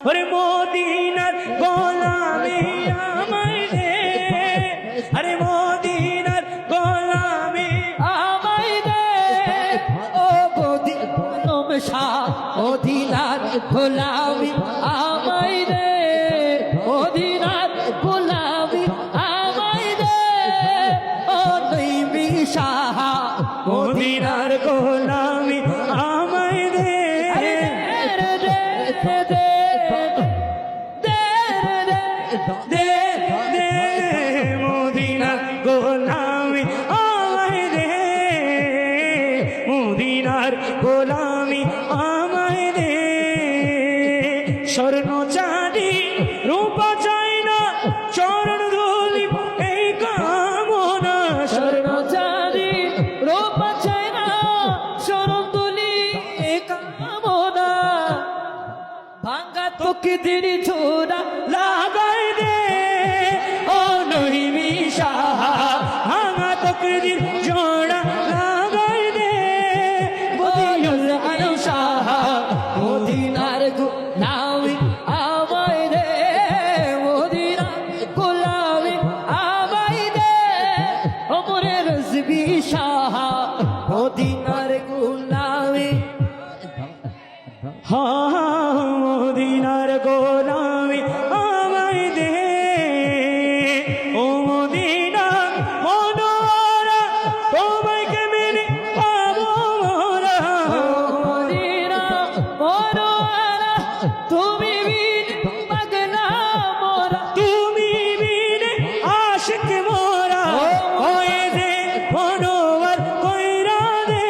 ওরে মদিনার গোলামি আমায় দে, আরে মদিনার গোলামি আমায় দে, ও মদিনার শাহ মদিনার গোলামি আমায় দে, মদিনার গোলামি আমায় দে, ও নবী শাহ মদিনার গোলামি আমায় দে, দে দে মদিনার গোলামি আমায় দে, মদিনার গোলামি আমায় দে। স্বর্ণ চাঁদি রূপা চাই না, চরণ ধুলি এই কামনা। স্বর্ণ চাঁদি রূপা চাই না, চরণ ধুলি এই কামনা। ভাঙ্গা তোকে দিন ছোড়া লাগাই দে, ও নবী শাহ ভাঙ্গা তোকে দিন জোড়া লাগাই দে, মদিনার শাহ মদিনার গোলামি আমায় দে, মদিনার গোলামি আমায় দে, ওমরে রজবি শাহ মদিনার গোলামি, মদিনার গোলামি আমায় দে, ও মদিনা মনোহরা তোমায় কেমনে পাবো মোরা, মদিনা মনোহরা তুমি বিন পাগলা মোরা, তুমি বিন আশিক মোরা, ওয়ে দে মনোহর কইরা দে,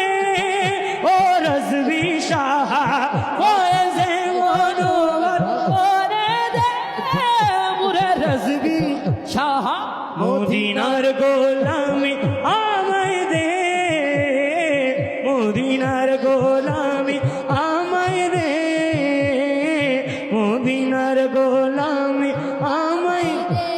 ও রজবি শাহ শাহ মদিনার গোলামি আমায় দে, মদিনার গোলামি আমায় দে, মদিনার গোলামি আমায় দে।